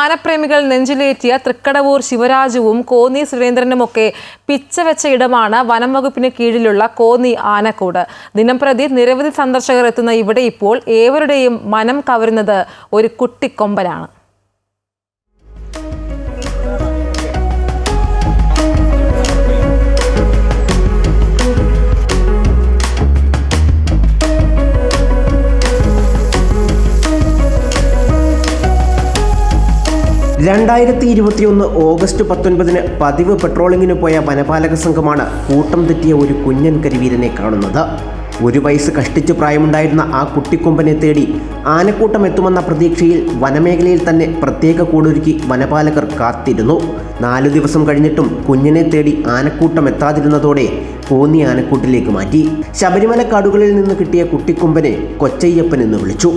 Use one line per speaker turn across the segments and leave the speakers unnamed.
ആനപ്രേമികൾ നെഞ്ചിലേറ്റിയ തൃക്കടവൂർ ശിവരാജുവും കോന്നി സുരേന്ദ്രനുമൊക്കെ പിച്ചവെച്ച ഇടമാണ് വനം വകുപ്പിന് കീഴിലുള്ള കോന്നി ആനക്കൂട്. ദിനംപ്രതി നിരവധി സന്ദർശകർ എത്തുന്ന ഇവിടെ ഇപ്പോൾ ഏവരുടെയും മനം കവരുന്നത് ഒരു കുട്ടിക്കൊമ്പനാണ്.
ഓഗസ്റ്റ് 19 പതിവ് പെട്രോളിങ്ങിന് പോയ വനപാലക സംഘമാണ് കൂട്ടം തെറ്റിയ ഒരു കുഞ്ഞൻ കരിവീരനെ കാണുന്നത്. 1 വയസ്സ് കഷ്ടിച്ച് പ്രായമുണ്ടായിരുന്ന ആ കുട്ടിക്കൊമ്പനെ തേടി ആനക്കൂട്ടം എത്തുമെന്ന പ്രതീക്ഷയിൽ വനമേഖലയിൽ തന്നെ പ്രത്യേക കൂടൊരുക്കി വനപാലകർ കാത്തിരുന്നു. 4 ദിവസം കഴിഞ്ഞിട്ടും കുഞ്ഞിനെ തേടി ആനക്കൂട്ടം എത്താതിരുന്നതോടെ കോന്നി ആനക്കൂട്ടിലേക്ക് മാറ്റി. ശബരിമല കാടുകളിൽ നിന്ന് കിട്ടിയ കുട്ടിക്കൊമ്പനെ കൊച്ചയ്യപ്പൻ എന്ന് വിളിച്ചു.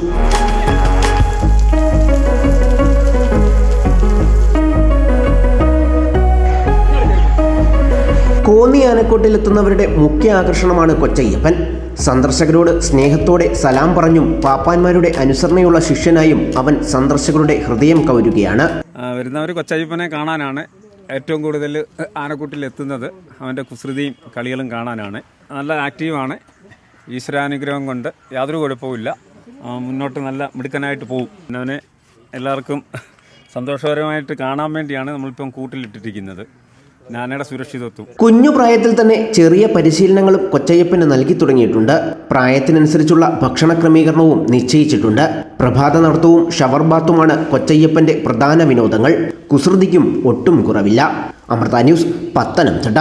കോന്നി ആനക്കൂട്ടിലെത്തുന്നവരുടെ മുഖ്യ ആകർഷണമാണ് കൊച്ചയ്യപ്പൻ. സന്ദർശകരോട് സ്നേഹത്തോടെ സലാം പറഞ്ഞും പാപ്പാന്മാരുടെ അനുസരണയുള്ള ശിഷ്യനായും അവൻ സന്ദർശകരുടെ ഹൃദയം കവരുകയാണ്.
വരുന്നവർ കൊച്ചയ്യപ്പനെ കാണാനാണ് ഏറ്റവും കൂടുതൽ ആനക്കൂട്ടിലെത്തുന്നത്. അവൻ്റെ കുസൃതിയും കളികളും കാണാനാണ്. നല്ല ആക്റ്റീവാണ്. ഈശ്വരാനുഗ്രഹം കൊണ്ട് യാതൊരു കുഴപ്പമില്ല. മുന്നോട്ട് നല്ല മിടുക്കനായിട്ട് പോകും. അവനെ എല്ലാവർക്കും സന്തോഷകരമായിട്ട് കാണാൻ വേണ്ടിയാണ് നമ്മളിപ്പം കൂട്ടിലിട്ടിരിക്കുന്നത്. ആനയുടെ സുരക്ഷിതത്വം. കുഞ്ഞു പ്രായത്തിൽ തന്നെ ചെറിയ പരിശീലനങ്ങളും കൊച്ചയ്യപ്പന് നൽകി തുടങ്ങിയിട്ടുണ്ട്. പ്രായത്തിനനുസരിച്ചുള്ള ഭക്ഷണ ക്രമീകരണവും നിശ്ചയിച്ചിട്ടുണ്ട്. പ്രഭാത നടത്തവും ഷവർ ബാത്തുമാണ് കൊച്ചയ്യപ്പന്റെ പ്രധാന വിനോദങ്ങൾ. കുസൃതിക്കും ഒട്ടും കുറവില്ല. അമൃത ന്യൂസ്, പത്തനംതിട്ട.